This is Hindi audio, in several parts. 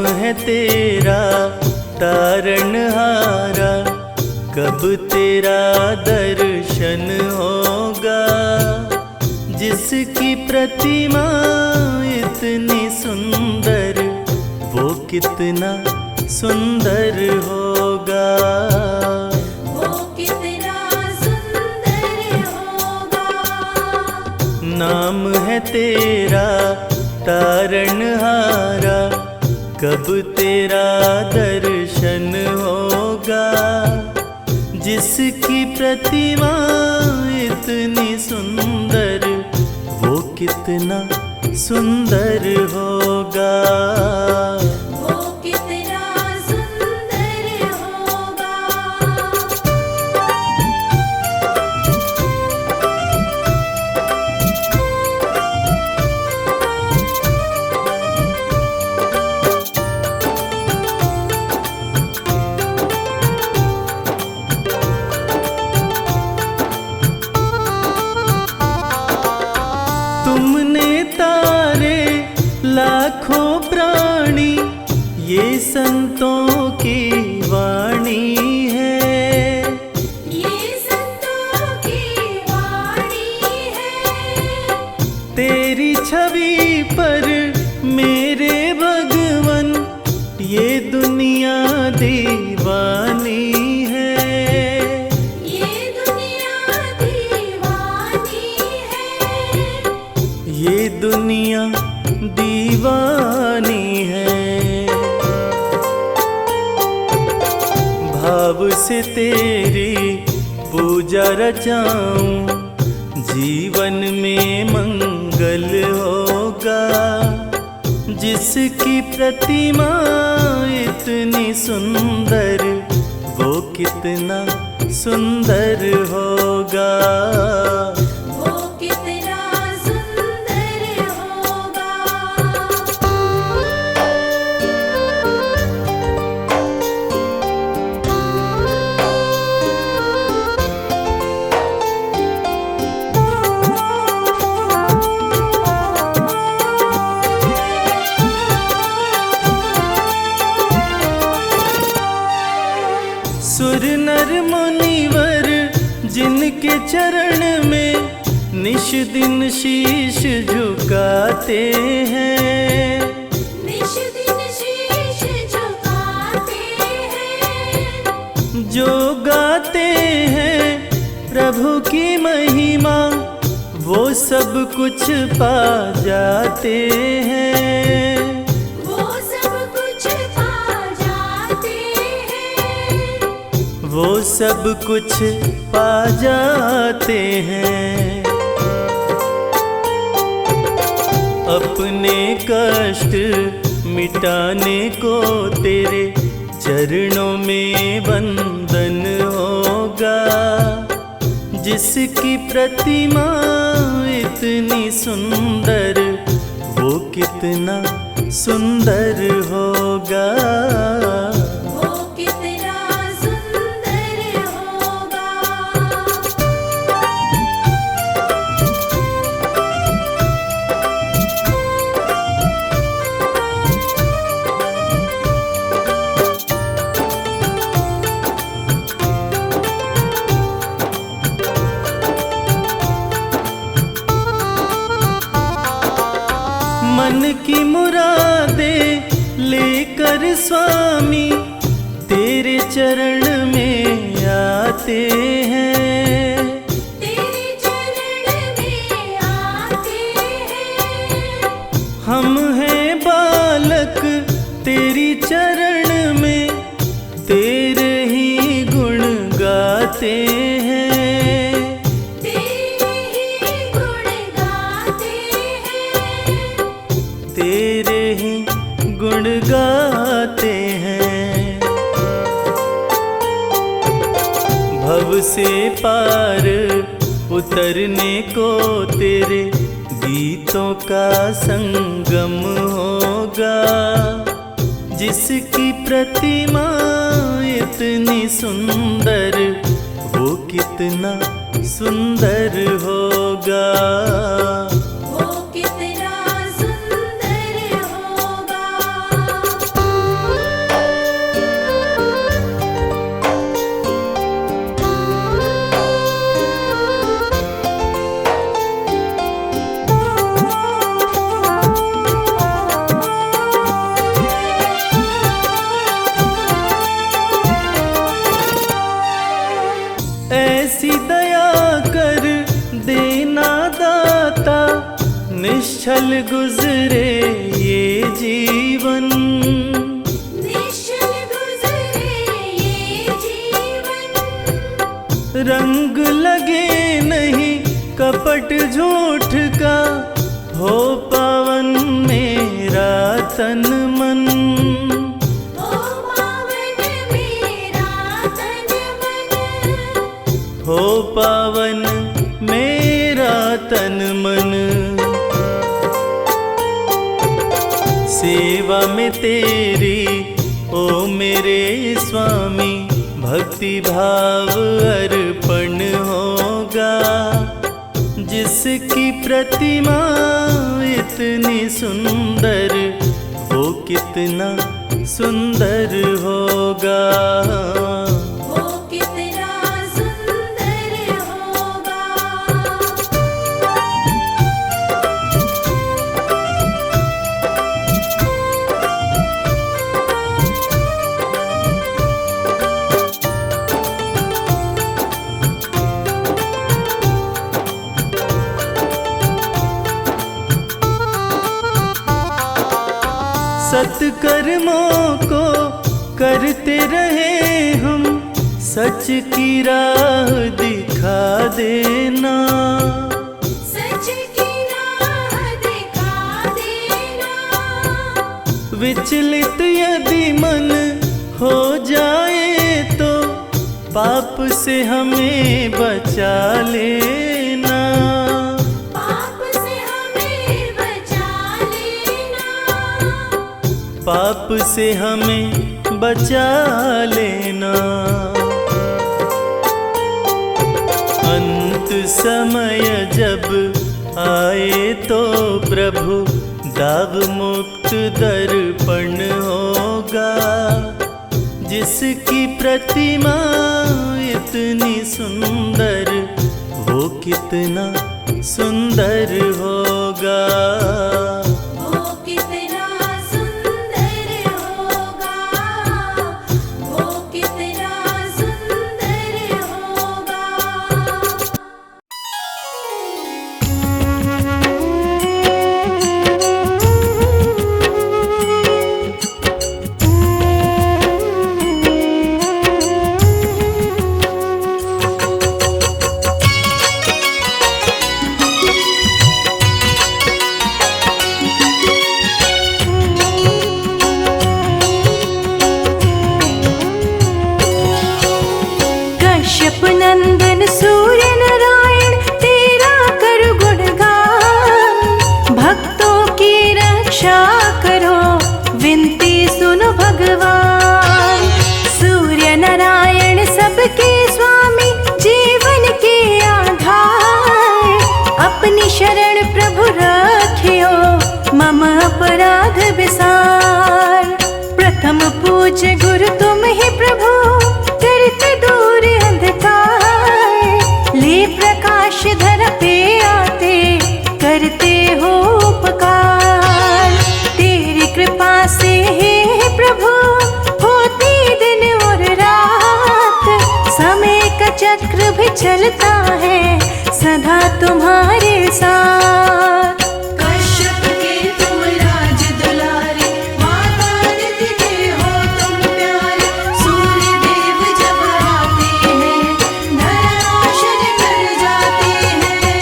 है तेरा तारनहारा, कब तेरा दर्शन होगा। जिसकी प्रतिमा इतनी सुंदर, वो कितना सुंदर होगा। वो कितना सुंदर होगा। नाम है तेरा तारनहारा, कब तेरा दर्शन होगा। जिसकी प्रतिमा इतनी सुंदर, वो कितना सुंदर होगा। वो कितना सुंदर होगा। तुमने तारे लाखों प्राणी, ये संतों की वाणी है। ये संतों की वाणी है। तेरी छवि पर मेरे भगवन, ये दुनिया दीवानी है। ये दुनिया दीवानी है। ये दुनिया दीवानी है। भाव से तेरी पूजा रचाऊं, जीवन में मंगल होगा। जिसकी प्रतिमा इतनी सुंदर, वो कितना सुंदर होगा। वो कितना सुंदर होगा। सुर नर मुनिवर जिनके चरण में निश दिन शीश झुकाते हैं। निश दिन शीश झुकाते हैं। जो गाते हैं प्रभु की महिमा, वो सब कुछ पा जाते हैं। वो सब कुछ पा जाते हैं। वो सब कुछ पा जाते हैं। अपने कष्ट मिटाने को तेरे चरणों में वंदन होगा। जिसकी प्रतिमा इतनी सुंदर, वो कितना सुंदर होगा। वो कितना सुंदर होगा। मन की मुरादे लेकर स्वामी तेरे चरण में आते हैं। तेरे चरण में आते हैं। हम हैं बालक तेरी चरण में, तेरे ही गुण गाते हैं। तेरे ही गुण गाते हैं। तेरे ही गुण गाते हैं। भव से पार उतरने को तेरे गीतों का संगम होगा। जिसकी प्रतिमा इतनी सुंदर, वो कितना सुंदर होगा। वो कितना सुंदर होगा। निश्चल गुजरे ये जीवन, निश्चल गुजरे ये जीवन। रंग लगे नहीं कपट झूठ का, हो पावन मेरा तन मन। हो पावन मेरा तन मन, हो पावन मेरा तन मन। सेवा में तेरी ओ मेरे स्वामी, भक्ति भाव अर्पण होगा। जिसकी प्रतिमा इतनी सुंदर, वो कितना सुंदर होगा। वो कितना सुंदर होगा। सत्कर्मों को करते रहे हम, सच की राह दिखा देना। सच की राह दिखा देना। विचलित यदि मन हो जाए तो, पाप से हमें बचा लेना। पाप से हमें बचा लेना। पाप से हमें बचा लेना। अंत समय जब आए तो प्रभु, दाग मुक्त दर्पण होगा। जिसकी प्रतिमा इतनी सुंदर, वो कितना सुंदर होगा। वो कितना सुंदर होगा। वो कितना सुंदर होगा। कश्यप नंदन सूर्य नारायण तेरा कर गुणगान, भक्तों की रक्षा करो विनती सुनो भगवान। सूर्य नारायण सबके स्वामी, जीवन के आधार, अपनी शरण प्रभु रखियो मम अपराध विसार। प्रथम पूज्य गुरु तुम ही प्रभु, करते दूर अंधकार, ले प्रकाश धर पे आते करते हो उपकार। तेरी कृपा से हे प्रभु होती दिन और रात, समय का चक्र भी चलता है सदा तुम्हारे साथ। कश्यप के तुम राज दुलारे, माता अदिति के हो तुम प्यारे। सूर्य देव जब आते हैं, धरा रोशन कर जाते हैं।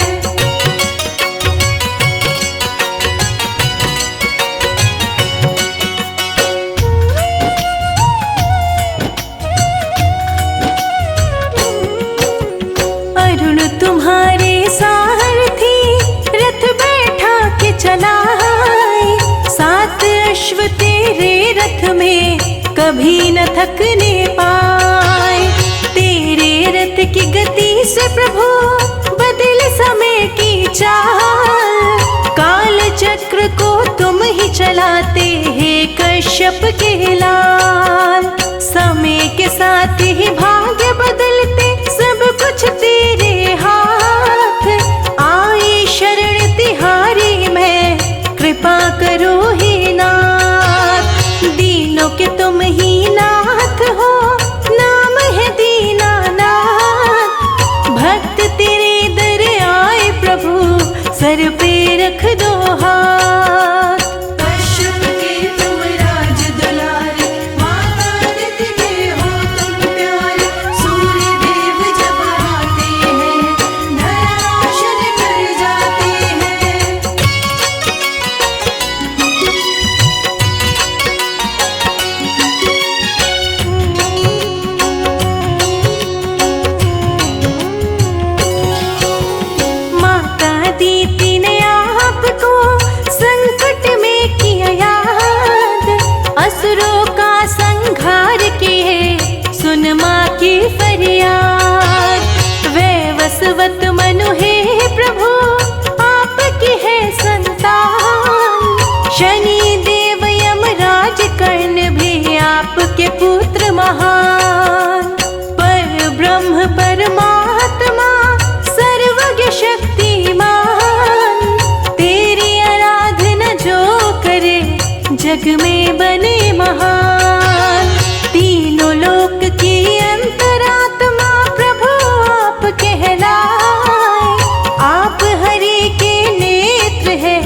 अरुण तुम्हारे सारथी, रथ बैठा के चलाए। सात अश्व तेरे रथ में कभी न थकने पाए। तेरे रथ की गति से प्रभु बदल समय की चाल, काल चक्र को तुम ही चलाते हैं कश्यप के लाल। समय के साथ ही भाग्य बदलते, सब कुछ तेरे हाथ। आई शरण तिहारी मैं, कृपा करो हे नाथ। दीनों के तुम ही नाथ हो, नाम है दीनानाथ। भक्त तेरे दर आए प्रभु, सर पे रख दो हाथ। जग में बने महान। तीनों लोक की अंतरात्मा प्रभु आप कहलाए। आप हरि के नेत्र है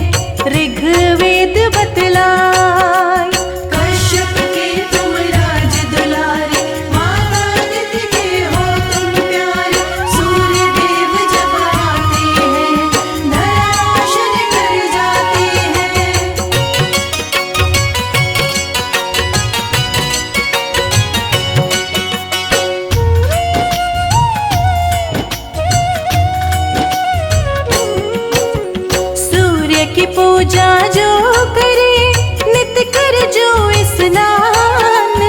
ऋग्वेद बतलाए। कश्यप के तुम राज दुलारे, माता अदिति के हो तुम प्यारे। सूर्य देव जब आते हैं, धरा रोशन कर जाते हैं। सूर्य की पूजा जो करे, नित कर जो स्नान,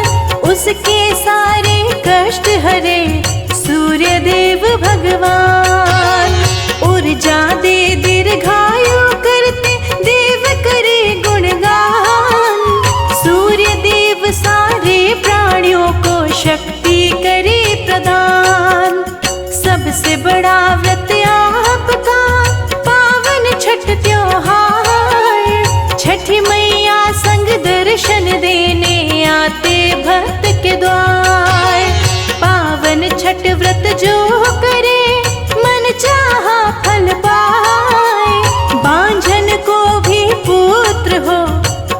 उसके सारे कष्ट हरे सूर्य देव भगवान। ऊर्जा दे दीर्घायु करते देव करे गुणगान। सूर्य देव सारे प्राणियों को शक्ति करे प्रदान। सबसे बड़ा व्रत आपका पावन छठ त्योहार। छठी मैया संग दर्शन देने आते भक्त के द्वार। पावन छठ व्रत जो करे, मन चाहा फल पाए। बांझन को भी पुत्र हो,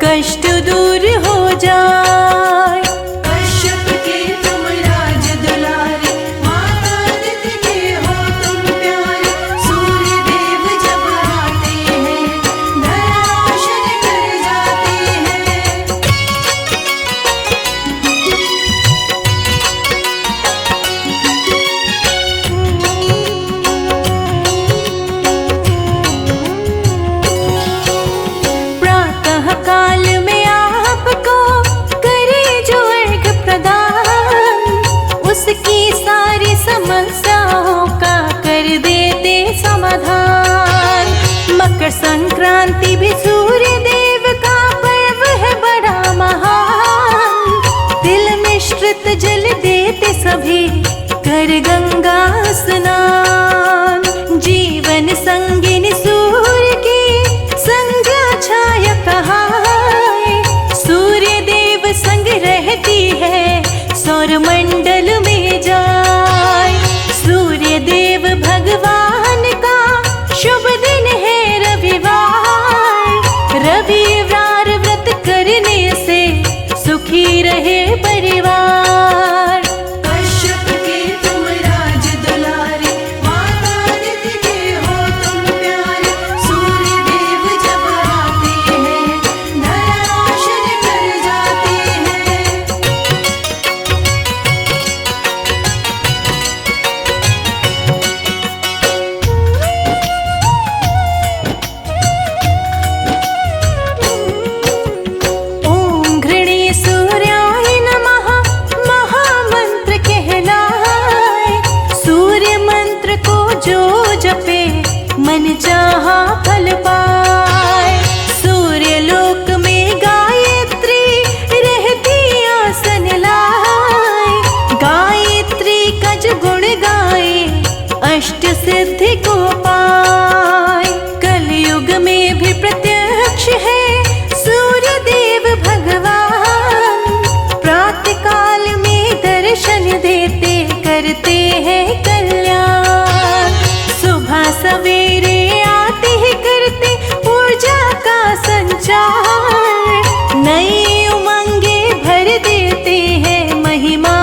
कष्ट दूर हो जाए। कश्यप के तुम राज दुलारे, माता अदिति के हो तुम प्यारे। सूर्य देव जब आते हैं, धरा रोशन कर जाते हैं। प्रातः काल में आपको करे जो अर्घ प्रदान, उसकी सारी समस्याओं का कर देते समाधान। मकर संक्रांति भी सूर्य देव का पर्व है बड़ा महान। तिल मिश्रित जल देते सभी कर गंगा स्नान। जीवन संगिनी सूर्य की संज्ञा छाया कहाए। सूर्य देव संग रहती है सौर मंडल में जाए। सूर्य देव भगवान का शुभ दिन है रविवार। रविवार व्रत करने से सुखी रहे परिवार। कश्यप के तुम राज दुलारे, माता अदिति के हो तुम प्यारे। सूर्य देव जब आते हैं, धरा रोशन कर जाते हैं। ओम घृणे सूर्याय नमः महामंत्र कहलाए। सूर्य मंत्र को जो जपे, मन चाहा फल पाए। सूर्य लोक में गायत्री रहती आसन लाए। गायत्री का जो गुण गाए, अष्ट सिद्धि को पाए। कलयुग में भी प्रत्यक्ष है सूर्य देव भगवान। प्रातः काल में दर्शन देते करते हैं कल्याण। सुबह सवेरे आते ही करते ऊर्जा का संचार। नई उमंगे भर देते हैं महिमा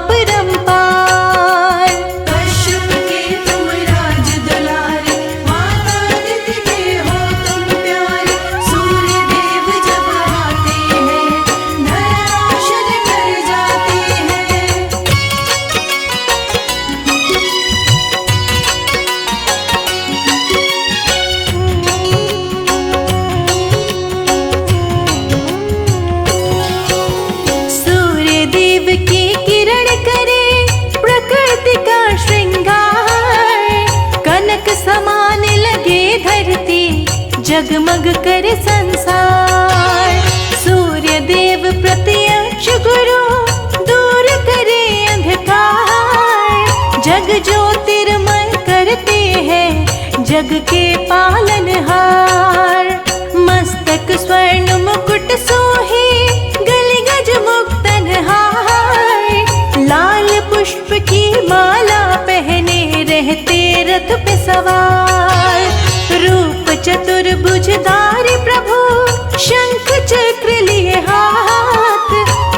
परंपार। कश्यप के तुम राज दुलारे, माता अदिति के हो तुम प्यारे। सूर्य देव जब आते हैं, धरा रोशन कर जाते हैं। सूर्य देव की किरण करे प्रकृति का श्रृंगार। कनक समान लगे धरती, जगमग करे संसार। सूर्य देव प्रत्यक्ष गुरु, दूर करे अंधकार। जग ज्योतिर्मय करते हैं जग के पालनहार। मस्तक स्वर्ण मुकुट सोहे चतुर्भुजधारी प्रभु शंख चक्र लिए हाथ,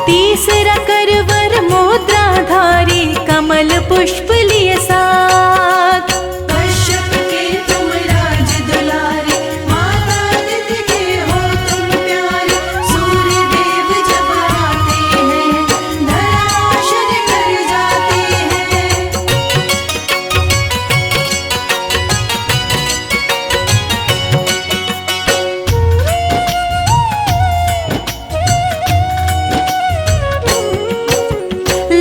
तीसरा करवर मुद्राधारी कमल पुष्प लिए साथ। कश्यप के तुम राज दुलारे, माता अदिति के हो तुम प्यारे। सूर्य देव जब आते हैं, धरा रोशन कर जाते हैं।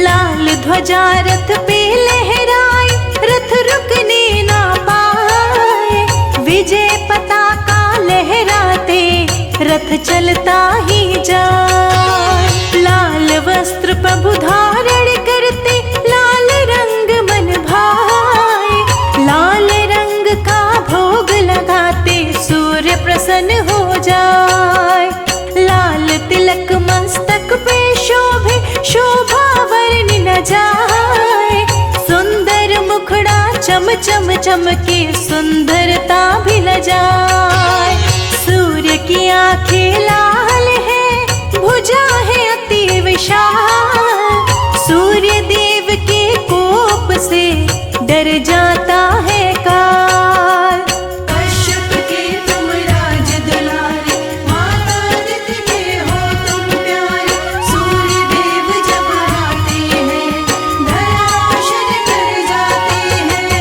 लाल ध्वजा रथ पे लहराए, रथ रुकने ना पाए। विजय पताका लहराते, रथ चलता ही जाए। लाल वस्त्र प्रभु धारण करते, लाल रंग मन भाए। लाल रंग का भोग लगाते, सूर्य प्रसन्न हो जाए। लाल तिलक मस्तक पे शोभे, शोभा वर्णि न जाए। सुंदर मुखड़ा चम चम चमके, सुंदरता भी न जाए। सूर्य की आंखें लाल है, भुजा है अति विशाल। सूर्य देव के कोप से डर जाता है काल। कश्यप के तुम राज दुलारे, माता अदिति के हो तुम प्यारे। सूर्य देव जब आते हैं, धरा रोशन कर जाते हैं।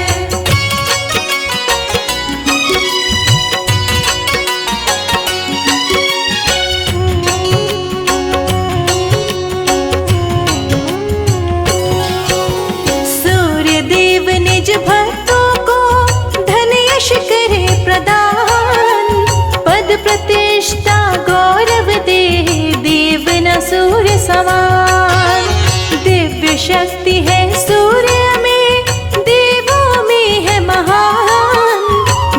सूर्य देव निज भक्तों को धन यश करे प्रदान। पद प्रतिष्ठा गौरव दे, देव न सूर्य समान। दिव्य शक्ति है सूर्य में, देवों में है महान।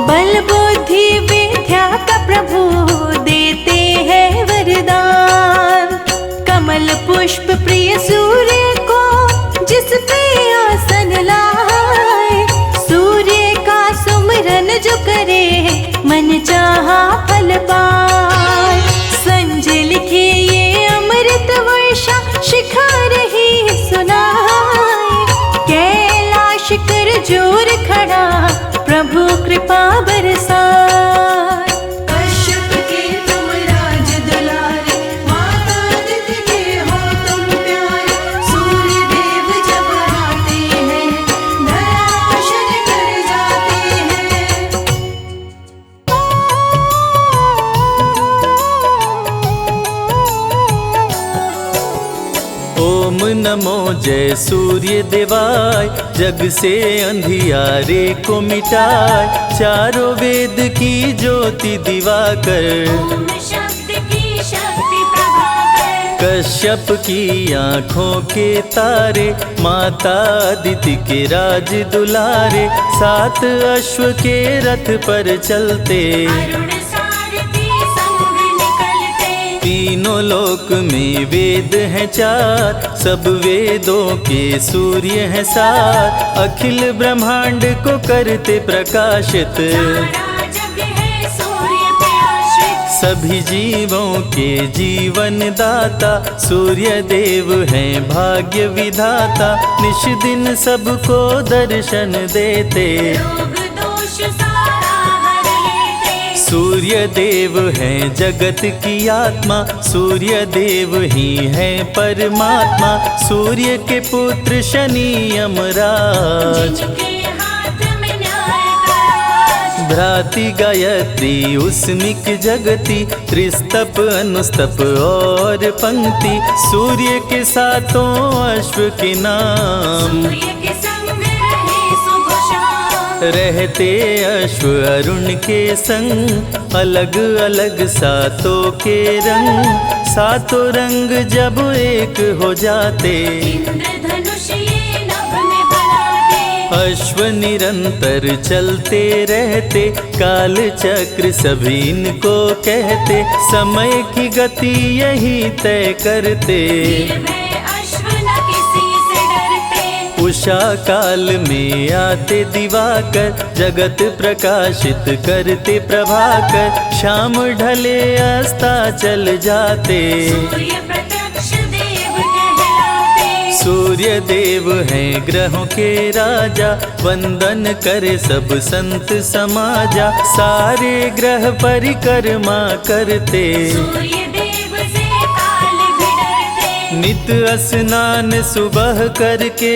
बल बुद्धि विद्या का प्रभु देते हैं वरदान। कमल पुष्प प्रिय सूर्य को जिस पे आसन लाए। सूर्य का सुमिरन जो करे, मन चाहा फल पाए। संजय लिखे ये अमृत वर्षा, शिखा रही सुनाए। कैलाश कर जोर खड़ा, प्रभु कृपा बरसाए। कश्यप के तुम राज दुलारे, माता अदिति के हो तुम प्यारे। सूर्य देव जब आते हैं, धरा रोशन कर जाते हैं। ओम नमो जय सूर्य देवाय, जग से अंधियारे को मिटाए। चारों वेद की ज्योति दिवाकर, ओम शक्ति की शक्ति प्रभाकर। कश्यप की आँखों के तारे, माता अदिति के राज दुलारे। सात अश्व के रथ पर चलते, अरुण सारथी संग निकलते। तीनों लोक में वेद हैं चार, सब वेदों के सूर्य हैं सात। अखिल ब्रह्मांड को करते प्रकाशित, सारा जग है सूर्य पे आश्रित। सभी जीवों के जीवन दाता। सूर्य देव हैं भाग्य विधाता, निश दिन सबको दर्शन देते। रोग दोष सारा हर लेते। सूर्य देव हैं जगत की आत्मा, सूर्य देव ही हैं परमात्मा। सूर्य के पुत्र शनि यमराज, जिनके हाथ में न्याय का राज। भ्राति गायत्री उस्मिक जगति, त्रिस्तप अनुस्तप और पंक्ति। सूर्य के सातों अश्व के नाम, सूर्य के संग रहे सुबह शाम। रहते अश्व अरुण के संग। अलग अलग सातों के रंग, सातों रंग जब एक हो जाते। इंद्रधनुष ये नभ में बनाते। अश्व निरंतर चलते रहते, काल चक्र सभी इनको कहते। समय की गति यही तय करते, वीर भय अश्व न किसी से डरते। उषा काल में आते दिवाकर, जगत प्रकाशित करते प्रभाकर। शाम ढले अस्ता चल जाते, सूर्य प्रत्यक्ष देव कहलाते। सूर्य देव हैं ग्रहों के राजा, वंदन करे सब संत समाजा। सारे ग्रह परिक्रमा करते, सूर्य देव से काल भी डरते। नित स्नान सुबह करके,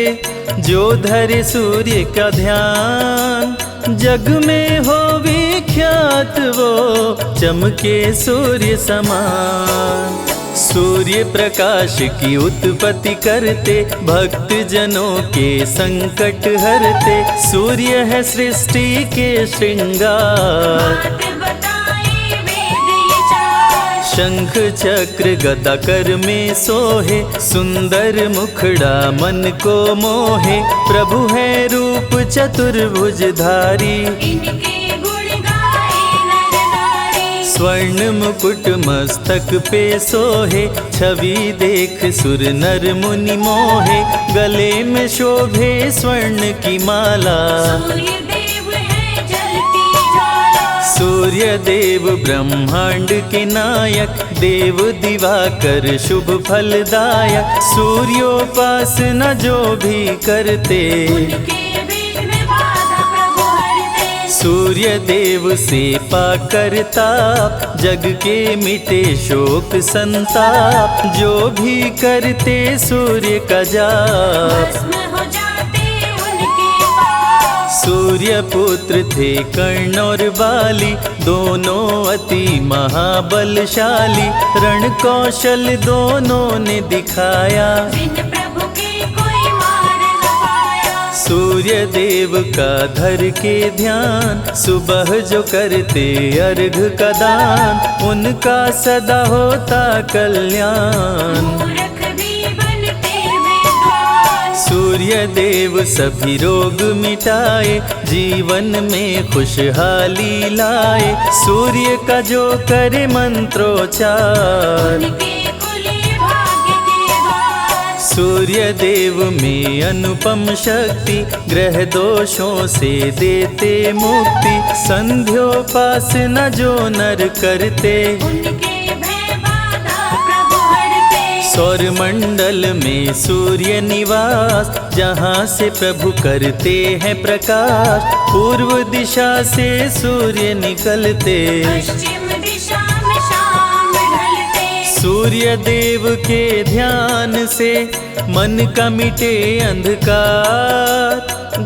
जो धरे सूर्य का ध्यान। जग में हो विख्यात वो, चमके सूर्य समान। सूर्य प्रकाश की उत्पत्ति करते, भक्त जनों के संकट हरते। सूर्य है सृष्टि के श्रृंगार, बात बताए वेद ये चार। शंख चक्र गदा कर में सोहे, सुंदर मुखड़ा मन को मोहे। प्रभु है रूप चतुर्भुजधारी, इनके गुण गाए नर नारी। स्वर्ण मुकुट मस्तक पे सोहे, छवि देख सुर नर मुनि मोहे। गले में शोभे स्वर्ण की माला, सूर्य देव है जलती ज्वाला। सूर्य देव ब्रह्मांड के नायक, देव दिवाकर शुभ फलदायक। सूर्योपासना जो भी करते, उनके विघ्न बाधा प्रभु हरते। सूर्य देव से पाकर ताप, जग के मिटे शोक संताप। जो भी करते सूर्य का जाप, भस्म हो जाते उनके पाप। सूर्य पुत्र थे कर्ण और बाली, दोनों अति महाबलशाली। रण कौशल दोनों ने दिखाया, बिन प्रभु के कोई मार न पाया। सूर्य देव का धर के ध्यान, सुबह जो करते अर्घ का दान। उनका सदा होता कल्याण, मूर्ख भी बनते विद्वान। सूर्य देव सभी रोग मिटाए, जीवन में खुशहाली लाए। सूर्य का जो करे मंत्रोच्चार, उनके कुली भाग्य के द्वार। सूर्य देव में अनुपम शक्ति, ग्रह दोषों से देते मुक्ति। संध्योपासना जो नर करते, उनके भय बाधा प्रभु हरते। सौर मंडल में सूर्य निवास, जहाँ से प्रभु करते हैं प्रकाश। पूर्व दिशा से सूर्य निकलते, पश्चिम दिशा में शाम ढलते। सूर्य देव के ध्यान से मन का मिटे अंधकार।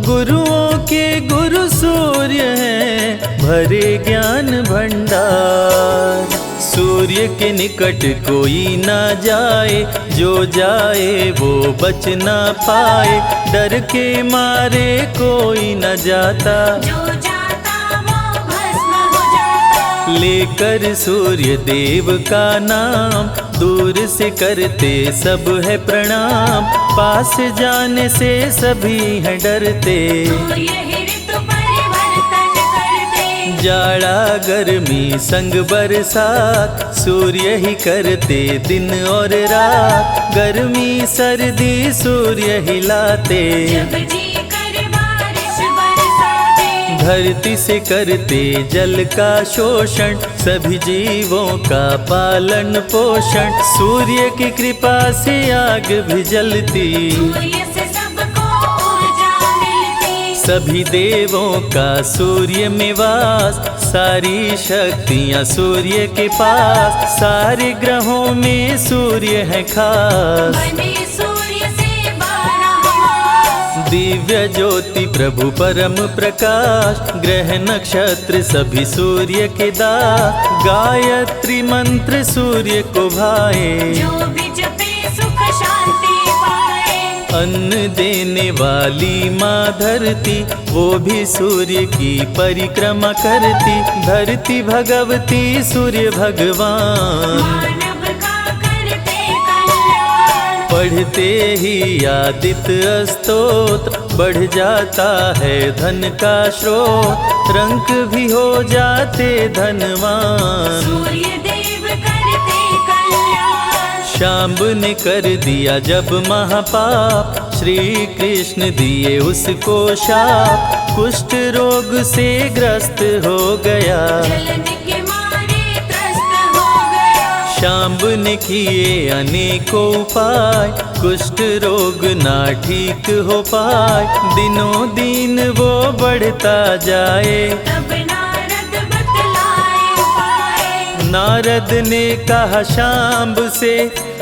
गुरुओं के गुरु सूर्य हैं, भरे ज्ञान भंडार। सूर्य के निकट कोई ना जाए, जो जाए वो बच ना पाए। डर के मारे कोई न जाता, जो जाता वो भस्म हो जाता। लेकर सूर्य देव का नाम। दूर से करते सब है प्रणाम, पास जाने से सभी हैं डरते। सूर्य ही ऋतु परिवर्तन करते। जाड़ा गर्मी संग बरसात, सूर्य ही करते दिन और रात। गर्मी सर्दी सूर्य ही लाते, जब जी कर बारिश बरसाते। धरती से करते जल का शोषण, सभी जीवों का पालन पोषण। सूर्य की कृपा से आग भी जलती, सूर्य से सबको ऊर्जा मिलती। सभी देवों का सूर्य में वास। सारी शक्तियाँ सूर्य के पास, सारे ग्रहों में सूर्य है खास। बने सूर्य से 12 मास। दिव्य ज्योति प्रभु परम प्रकाश, ग्रह नक्षत्र सभी सूर्य के दास। गायत्री मंत्र सूर्य को भाए, जो भी जपे सुख शांति पाए। अन्न देने वाली माँ धरती, वो भी सूर्य की परिक्रमा करती। धरती भगवती सूर्य भगवान, मानव का करते कल्याण। पढ़ते ही आदित्य स्तोत्र, बढ़ जाता है धन का स्रोत। रंक भी हो जाते धनवान, सूर्य देव करते कल्याण। शाम्ब ने कर दिया जब महापाप। श्री कृष्ण दिए उसको शाप, कुष्ठ रोग से ग्रस्त हो गया। जलन के मारे त्रस्त हो गया। शांब ने किए अनेकों उपाय, कुष्ठ रोग ना ठीक हो पाए। दिनों दिन वो बढ़ता जाए, तब नारद बतलाए उपाय। नारद ने कहा शांब से,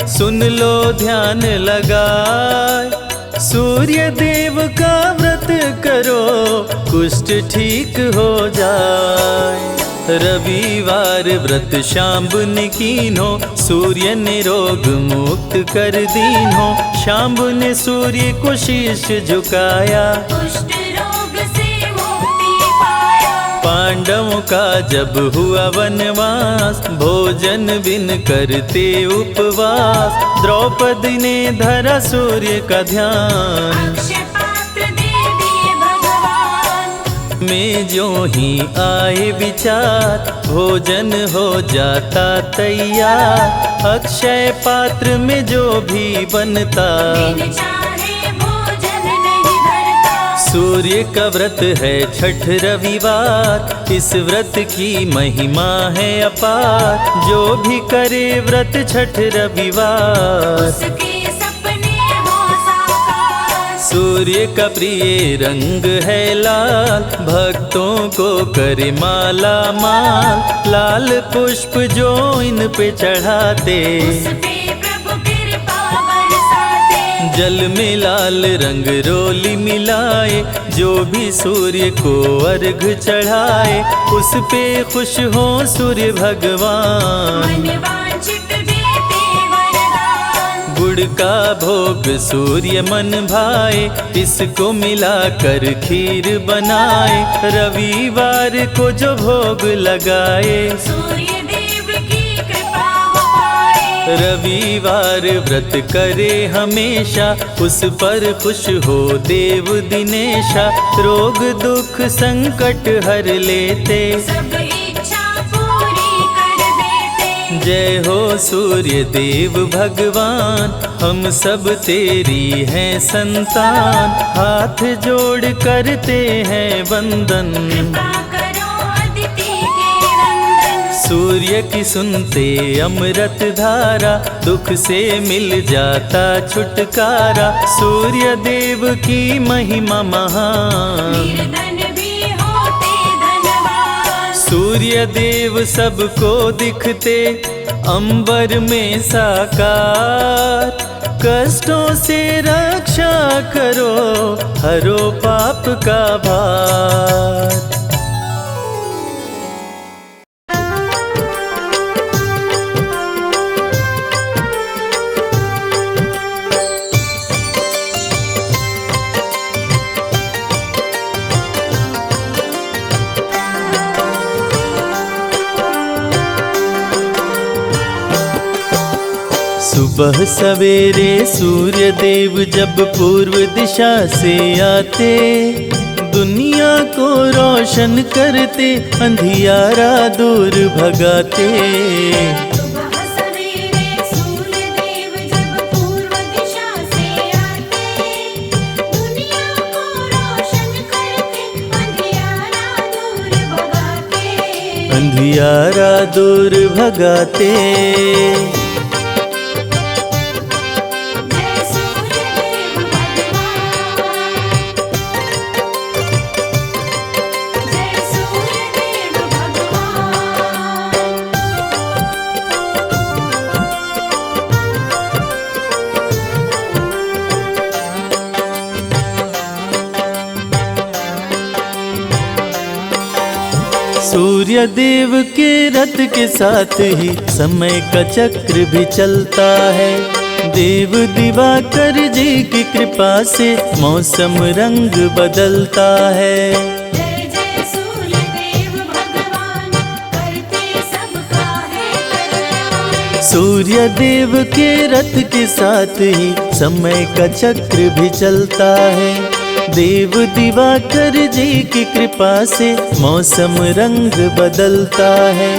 सुन लो ध्यान लगाए। सूर्य देव का व्रत करो, कुष्ठ ठीक हो जाए। रविवार व्रत शांब ने कीन्हो, सूर्य ने रोग मुक्त कर दीन्हो। शांब ने सूर्य को शीश झुकाया, कुष्ठ रोग से मुक्ति पाया। पांडवों का जब हुआ वनवास, भोजन बिन करते उपवास। द्रौपदी ने धरा सूर्य का ध्यान, अक्षय पात्र दे दिए भगवान। में जो ही आए विचार, भोजन हो जाता तैयार। अक्षय पात्र में जो भी बनता, बिन चाहे भोजन नहीं धरता। सूर्य का व्रत है छठ रविवार, इस व्रत की महिमा है अपार। जो भी करे व्रत छठ रविवार, उसके सपने हो साकार। सूर्य का प्रिय रंग है लाल, भक्तों को करे माला माल। लाल पुष्प जो इन पे चढ़ाते, उस पे प्रभु कृपा बरसाते। जल में लाल रंग रोली मिलाए। जो भी सूर्य को अर्घ चढ़ाए, उस पे खुश हो सूर्य भगवान। मन वांछित देते वरदान। गुड़ का भोग सूर्य मन भाए, इसको मिलाकर खीर बनाए। रविवार को जो भोग लगाए, सूर्य देव की कृपा हो पाए। रविवार व्रत करे हमेशा, उस पर खुश हो देव दिनेशा। रोग दुख संकट हर लेते, सब इच्छा पूरी कर देते। जय हो सूर्य देव भगवान, हम सब तेरी हैं संतान। हाथ जोड़ करते हैं वंदन, कृपा करो अदिति के नंदन। सूर्य की सुनते अमृत धारा, दुख से मिल जाता छुटकारा। सूर्य देव की महिमा महान, निर्धन भी होते धनवान। सूर्य देव सबको दिखते अंबर में साकार। कष्टों से रक्षा करो, हरो पाप का भार। सुबह सवेरे सूर्य देव जब पूर्व दिशा से आते, दुनिया को रोशन करते, अंधियारा दूर भगाते। सुबह सवेरे सूर्य देव जब पूर्व दिशा से आते, दुनिया को रोशन करते, अंधियारा दूर भगाते। अंधियारा दूर भगाते। जय सूर्य देव भगवान, जय सूर्य देव भगवान। सूर्य देव के रथ के साथ ही समय का चक्र भी चलता है। देव दिवाकर जी की कृपा से मौसम रंग बदलता है। जय जय सूर्य देव भगवान, करते सबका है कल्याण। सूर्य देव के रथ के साथ ही समय का चक्र भी चलता है। देव दिवाकर जी की कृपा से मौसम रंग बदलता है।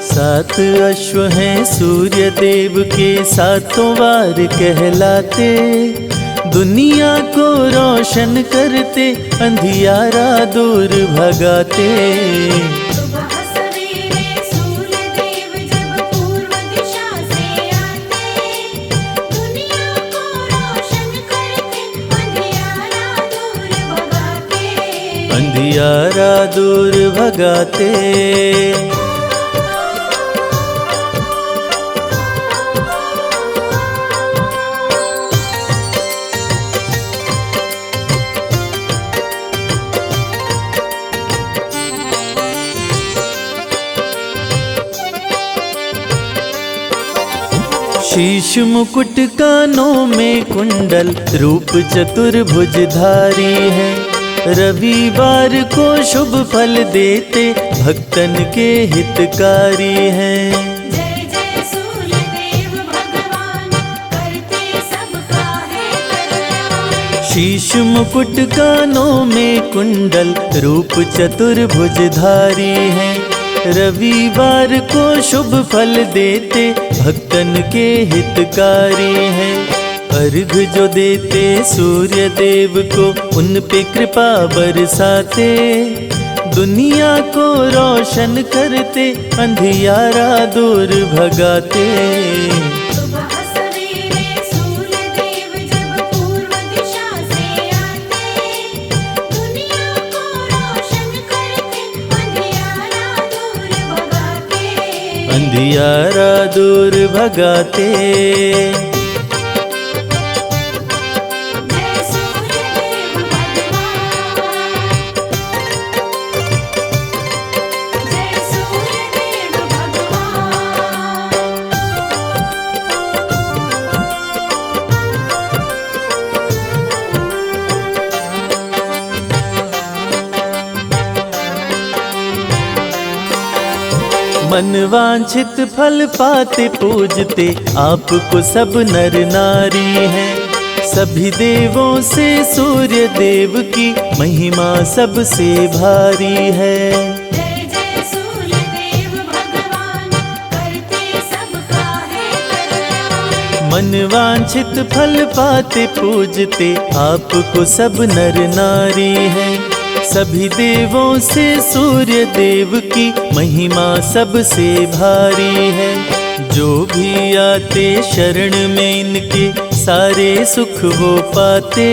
7 अश्व हैं सूर्य देव के, 7 वार कहलाते। दुनिया को रोशन करते, अंधियारा दूर भगाते। सुबह सवेरे सूर्य देव जब पूर्व दिशा से आते, दुनिया को रोशन करते, अंधियारा दूर भगाते। अंधियारा दूर भगाते। शीश मुकुट कानों में कुंडल, रूप चतुर्भुजधारी है। रविवार को शुभ फल देते, भक्तन के हितकारी हैं। जय जय सूर्य देव भगवान, करते सबका है कल्याण। शीश मुकुट कानों में कुंडल, रूप चतुर्भुजधारी है। रविवार को शुभ फल देते, भक्तन के हितकारी हैं। अर्घ जो देते सूर्य देव को, उन पे कृपा बरसाते। दुनिया को रोशन करते, अंधियारा दूर भगाते। सुबह सवेरे सूर्य देव जब पूर्व दिशा से आते, दुनिया को रोशन करते, अंधियारा दूर भगाते। अंधियारा दूर भगाते। जय सूर्य देव भगवान, जय सूर्य देव भगवान। मन वांछित फल पाते पूजते, आपको सब नर नारी हैं। सभी देवों से सूर्य देव की महिमा सबसे भारी है। जय जय सूर्य देव भगवान, करते सबका है कल्याण। मन वांछित फल पाते पूजते, आपको सब नर नारी हैं। सभी देवों से सूर्य देव की महिमा सबसे भारी है। जो भी आते शरण में इनके, सारे सुख वो पाते।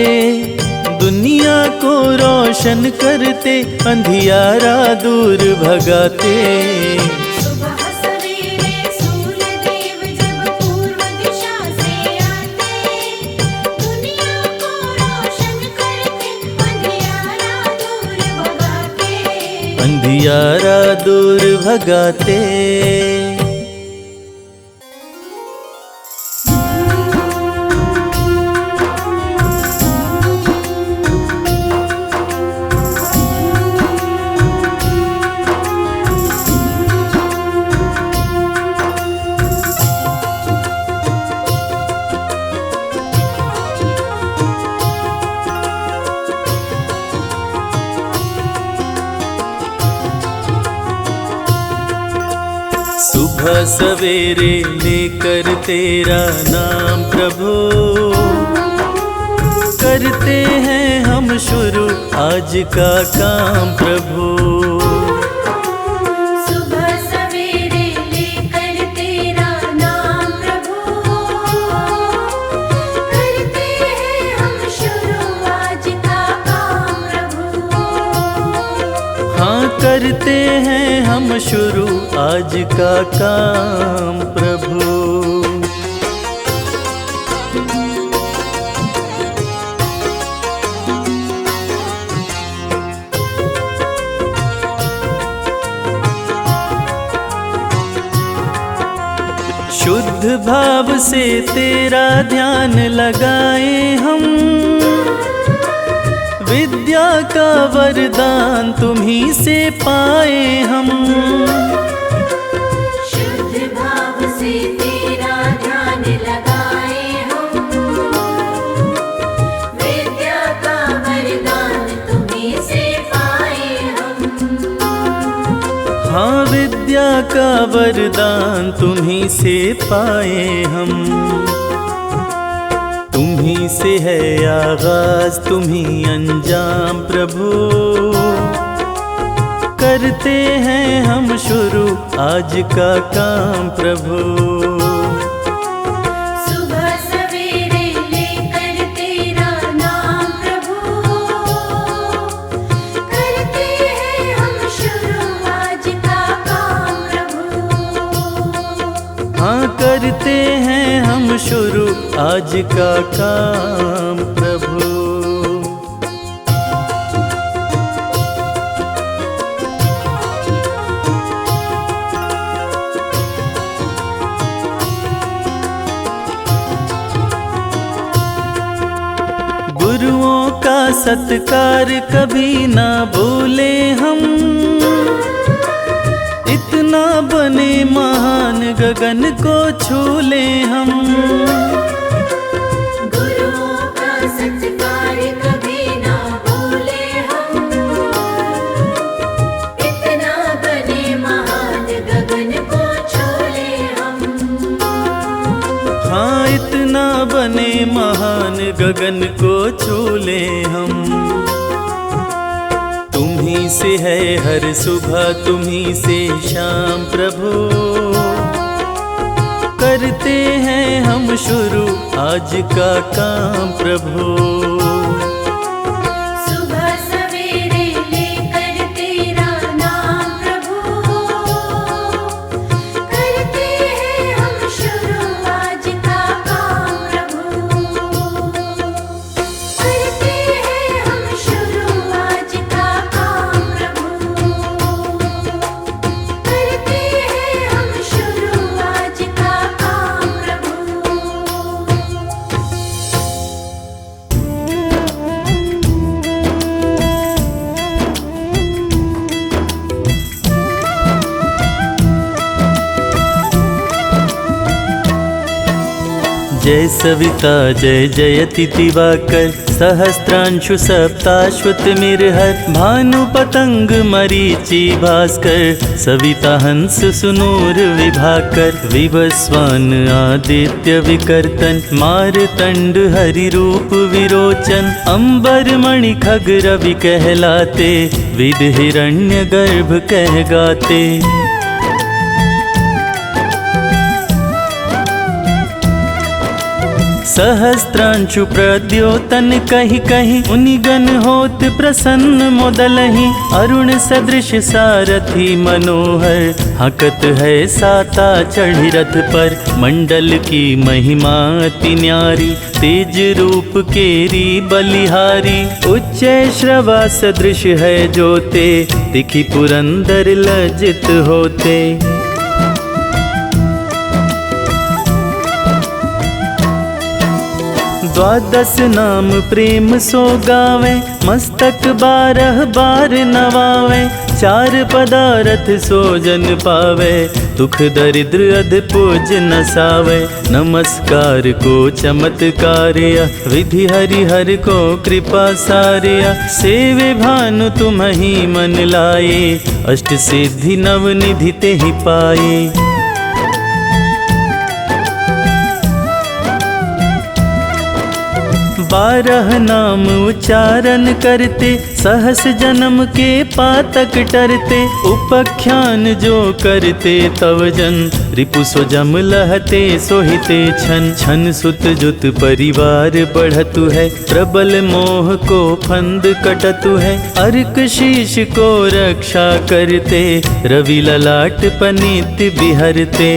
दुनिया को रोशन करते, अंधियारा दूर भगाते। सुबह सवेरे सूर्य देव जब पूर्व दिशा से आते, दुनिया को रोशन करते, अंधियारा दूर भगाते। अंधियारा दूर भगाते। सुबह सवेरे लेकर तेरा नाम प्रभु, करते हैं हम शुरू आज का काम प्रभु। सुबह सवेरे लेकर तेरा नाम प्रभु, करते हैं हम शुरू आज का काम प्रभु। हाँ करते हैं हम शुरू आज का काम प्रभु। शुद्ध भाव से तेरा ध्यान लगाए हम, विद्या का वरदान तुम्ही से पाए हम। शुद्ध भाव से तेरा ध्यान लगाए हम, विद्या का वरदान तुम्हीं से पाए हम। हाँ विद्या का वरदान तुम्ही से पाए हम। तुम्ही से है आगाज तुम्ही अंजाम प्रभु, करते हैं हम शुरू आज का काम प्रभु। सुबह सवेरे लेकर तेरा नाम प्रभु, करते हैं हम शुरू आज का काम प्रभु। हाँ करते हैं हम शुरू आज का काम प्रभु। गुरुओं का सत्कार कभी ना भूले हम, इतना बने महान गगन को छू ले हम। गुरुओं का सत्कार कभी ना भूले हम, इतना बने महान गगन को छू ले हम। हाँ इतना बने महान गगन को छू ले हम। तुम्ही से है हर सुबह तुम्ही से शाम प्रभु, करते हैं हम शुरू आज का काम प्रभु। सुबह सवेरे लेकर तेरा नाम प्रभु, करते हैं हम शुरू आज का काम प्रभु। करते हैं हम शुरू आज का काम प्रभु, करते हैं हम शुरू आज का काम प्रभु। जय सविता जय जयति दिवाकर, सहस्त्रांशु सप्ताश्वतमिर्हर, भानु पतंग मरीचि भास्कर, सविता हंस सुनूर विभाकर, विवस्वान आदित्य विकर्तन, मारतंड हरि रूप विरोचन, अंबर मणि खग रवि कहलाते, विद हिरण्य गर्भ कह गाते। सहस्त्रांशु प्रद्योतन कहि कहि, मुनिगण होत प्रसन्न मोदलहि, अरुण सदृश सारथी मनोहर, हकत है साता चढ़ी रथ पर, मंडल की महिमा अति न्यारी, तेज रूप केरी बलिहारी, उच्च श्रवा सदृश है जोते, दिखि पुरंदर लज्जित होते। द्वादश नाम प्रेम सो गावे, मस्तक 12 बार नवावे, चार पदारथ सो जन पावे, दुख दरिद्र अध पूज नसावे। नमस्कार को चमत्कार्य, विधि हरि हर को कृपा सार्य, सेवे भानु तुम ही मन लाए, अष्ट सिद्धि नव निधि ते ही पाए। 12 नाम उच्चारण करते, सहस जन्म के पातक टरते, उपख्यान जो करते तव जन, रिपु सो जम लहते सोहिते छन। छन सुत जुत परिवार बढ़तु है, प्रबल मोह को फंद कटतु है, अर्क शीश को रक्षा करते, रवि ललाट पनीत बिहरते।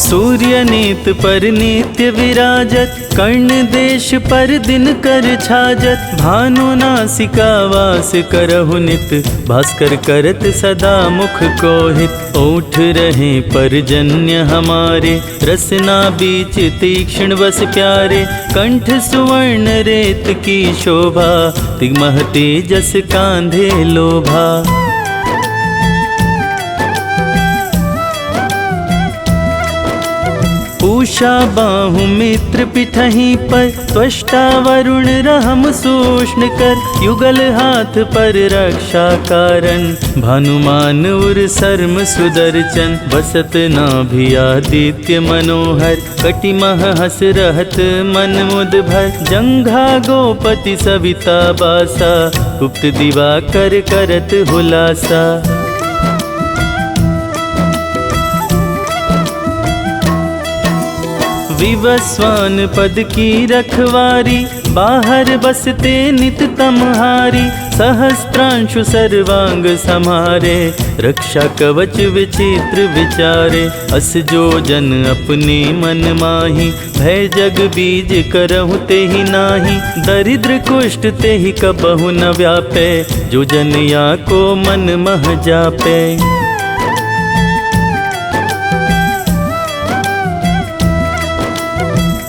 सूर्य नीत पर नित्य विराजत, कर्ण देश पर दिन कर छाजत, भानु नासिका वास करहु नित, भास्कर करत सदा मुख को हित। ओठ रहे परजन्य हमारे, रसना बीच तीक्ष्ण बस प्यारे, कंठ सुवर्ण रेत की शोभा, तिगमह तेजस कांधे लोभा। पूषा बाहु मित्र पिठही पर, त्वष्टा वरुण रहम सूष्ण कर। युगल हाथ पर रक्षा कारण, भानुमान उर सर्म सुदर्शन। बसत नाभि आदित्य मनोहर, कटिमह हस रहत मन मुद भर। जंघा गोपति सविता बासा, गुप्त दिवाकर करत हुलासा। विवस्वान पद की रखवारी, बाहर बसते नित तमहारी। सहस्त्रांशु सर्वांग समारे, रक्षा कवच विचित्र विचारे। अस जो जन अपने मन माही, भय जग बीज करहु ते ही नाही। दरिद्र कुष्ठ ते ही कबहु न व्यापे, जो जन या को मन मह जापे।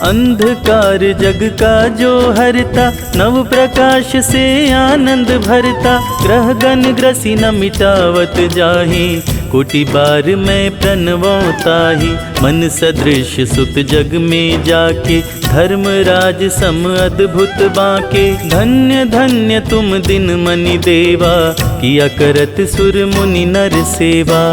अंधकार जग का जो हरता, नव प्रकाश से आनंद भरता। ग्रह गण ग्रसी न मिटावत जाहि, कोटि बार मैं प्रणवताहि। मन सदृश सुत जग में जाके, धर्मराज सम अद्भुत बाके। धन्य धन्य तुम दिन मनि देवा, किया करत सुर मुनि नर सेवा।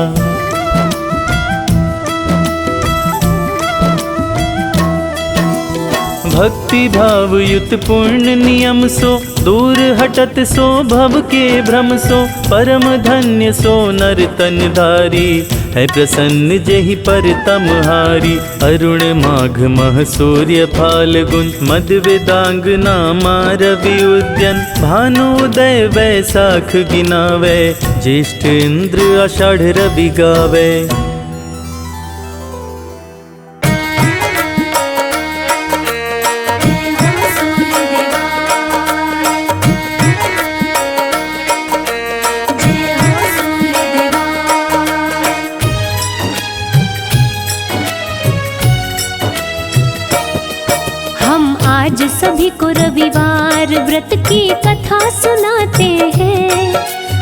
भक्ति भाव युत पूर्ण नियम सो, दूर हटत सो भव के भ्रम सो। परम धन्य सो नर तन धारी, है प्रसन्न जेहि पर तमहारी। अरुण माघ मह सूर्य फाल्गुन, मद वेदांग नामा रवि उद्यन। भानुदय वैसाख गिनावे, ज्येष्ठ इंद्र आषाढ़ रवि गावे। आज सभी को रविवार व्रत की कथा सुनाते हैं।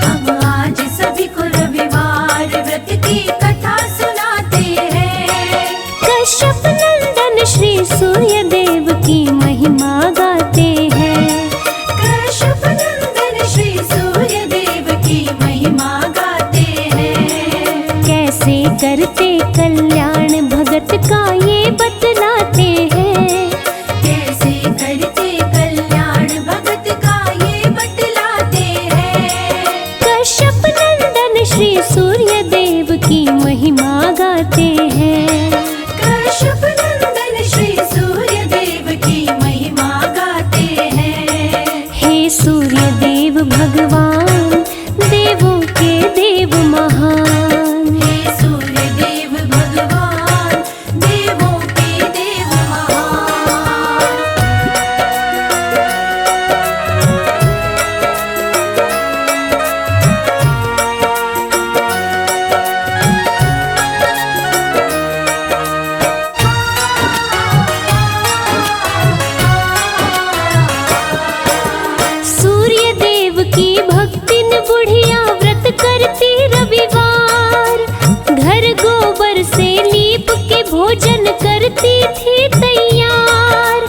हम आज सभी को रविवार व्रत की कथा सुनाते हैं। कश्यप नंदन श्री सूर्य देव की महिमा गाते हैं। कश्यप नंदन श्री सूर्य देव की महिमा गाते हैं। कैसे करते कल्याण भगत का ये बतलाते हैं। श्री सूर्य देव की महिमा गाते हैं। कश्यप नंदन श्री सूर्य देव की महिमा गाते हैं। हे सूर्य देव भगवान, देवों के देव महान। हे सूर्य देव भगवान, देवों के देव महान। भोजन करती थी तैयार।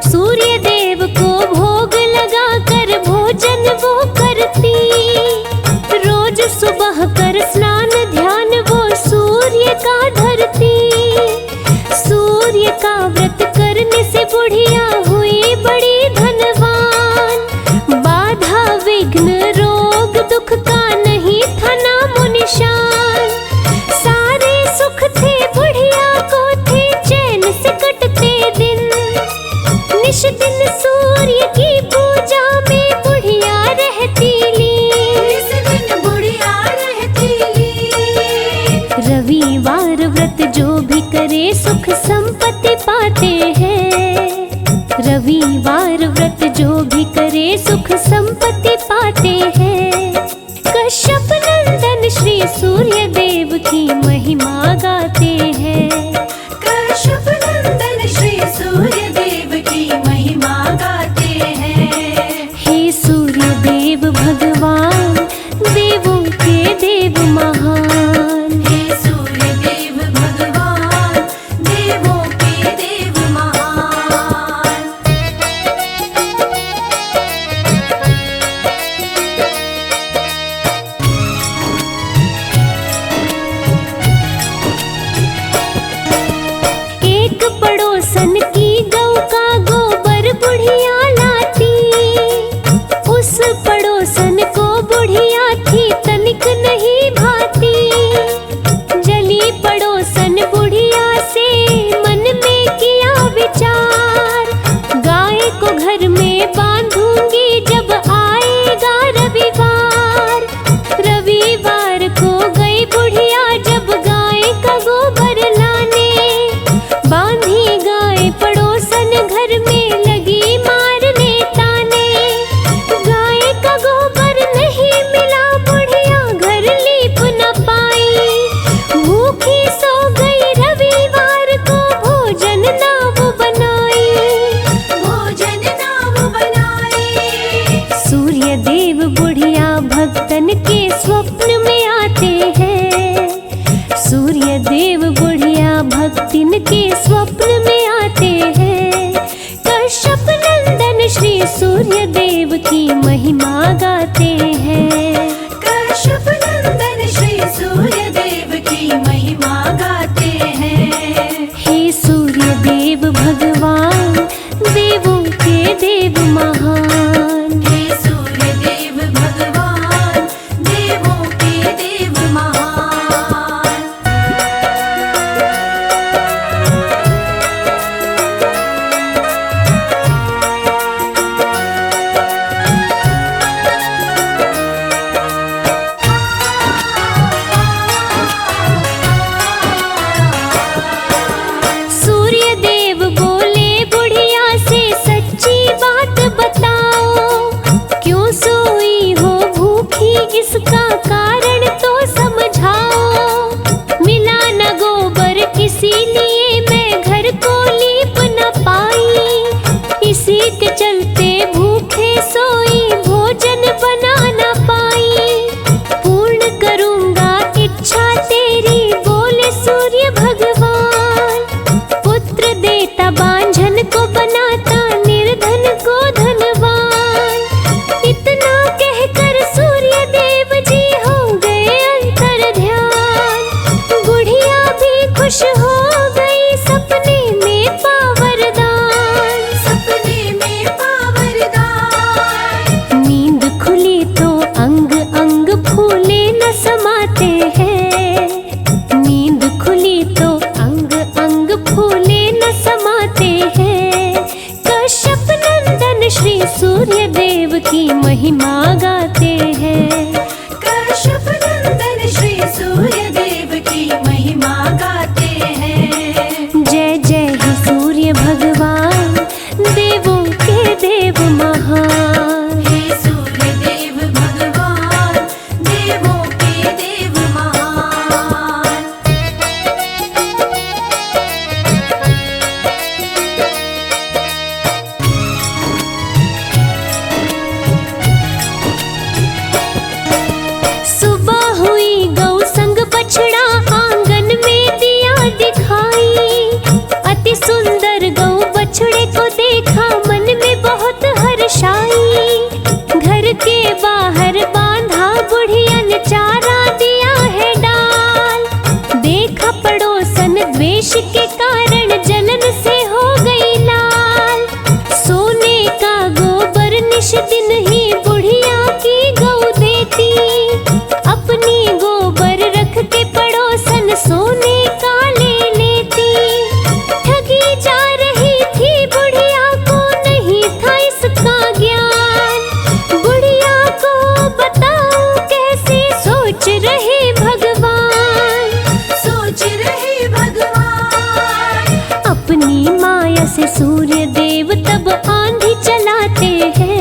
सूर्य देव को भोग लगा कर भोजन वो करती। रोज सुबह कर स्नान ध्यान वो सूर्य का धरती। सूर्य का व्रत करने से बुढ़िया हुई बड़ी धनवान। बाधा विघ्न रोग दुख का नहीं था नामो निशान। सारे सुख थे बुढ़िया को, थे चैन से कटते दिन। निश दिन सूर्य की पूजा में बुढ़िया रहती लीन। इस दिन बुढ़िया रहती लीन। रविवार व्रत जो भी करे सुख संपत्ति पाते हैं। रविवार व्रत जो भी करे सुख संपत्ति पाते हैं। कश्यप नंदन श्री सूर्य देव की महिमा गाते हैं। कश्यप नंदन श्री सूर्य देव की महिमा गाते हैं। हे सूर्य देव भगवान, देवों के देव महान। हे सूर्य देव भगवान, देवों के भक्तन के स्वप्न में आते हैं। सूर्य देव बुढ़िया भक्तिन के स्वप्न में आते हैं। कश्यप नंदन श्री सूर्य देव की महिमा गाते हैं। कश्यप नंदन श्री सूर्य देव की महिमा गाते हैं। हे सूर्य देव भगवान देवों के देव महान। हे सूर्य देव भगवान देवों के देव महान। सूर्य देव बोले बुढ़िया से सच्ची बात बताओ, क्यों सोई हो भूखी इसका कारण तो समझाओ। मिला न गोबर इसीलिए मैं घर को लीप न पाई, इसी के चलते भूखे सोई भोजन बना न पाई। पूर्ण करूंगा इच्छा तेरी बोले सूर्य भगवान। पुत्र देता बांझन को बनाता निर्धन को धनवान। इतना कहकर सूर्य देव जी हो गए अंतर ध्यान। बुढ़िया भी खुश हो गई सपने में पावरदान। सपने में पावरदान। नींद खुली तो अंग अंग फूले न समाते हैं। नींद खुली तो अंग अंग फूले न समाते हैं। कश्यप नंदन श्री सूर्य देव की महिमा गाते हैं। कश्यप नंदन श्री सूर्य देव की महिमा गाते हैं। जय जय हे सूर्य भगवान देवों के देव महान। हे सूर्य देव भगवान देवों के देव महान। सुबह हुई गौ संग बछड़ा आंगन में दिया दिखाई। अति सुंदर गौ बछड़े को देखा मन में बहुत हर्षाई। घर के बाहर बांधा बुढ़िया ने चारा दिया है डाल। देखा पड़ोसन द्वेष के कारण जलन से हो गई लाल। सोने का गोबर निश दिन ही बुढ़िया की गौ देती। अपनी गोबर रख के पड़ोसन सोने का ले लेती। ठगी जा रही थी बुढ़िया को नहीं था इसका ज्ञान। बुढ़िया को बताओ कैसे सोच रहे भगवान। सोच रहे भगवान। अपनी माया से सूर्य देव तब आंधी चलाते हैं।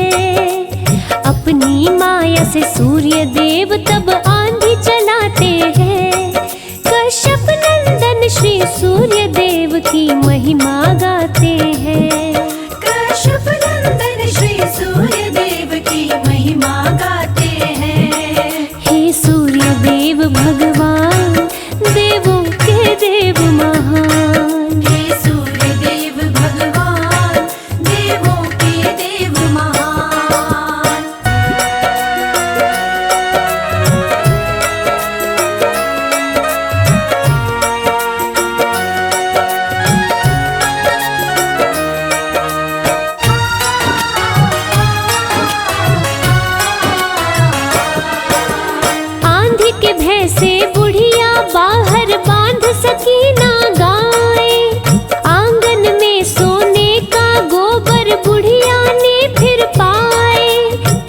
अपनी माया से सूर्य देव तब आंधी चलाते हैं। कश्यप नंदन श्री सूर्य देव की महिमा गाते हैं। कश्यप नंदन श्री सूर्य देव की महिमा गाते हैं। हे सूर्य देव भगवान देवों के देव महान। हे सूर्य देव भगवान देवों के देव महान। आंधी के भय से बुढ़िया बाहर बांध सकी ना गाय। आंगन में सोने का गोबर बुढ़िया ने फिर पाए।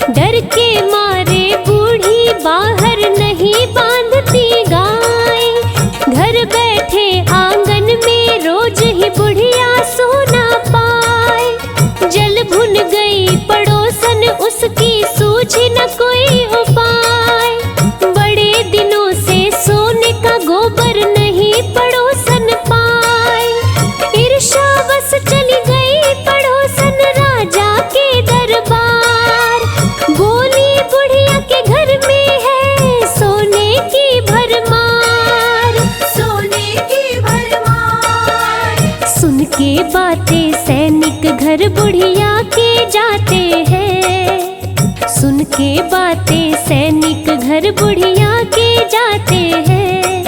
डर के मारे बूढ़ी बाहर नहीं बांधती गाय। घर बैठे आंगन में रोज ही बुढ़िया सोना पाए। जल भुन गई पड़ोसन उसकी सूझी न कोई उपाय। बड़े दिनों से बातें सैनिक घर बुढ़िया के जाते हैं। सुन के बातें सैनिक घर बुढ़िया के जाते हैं।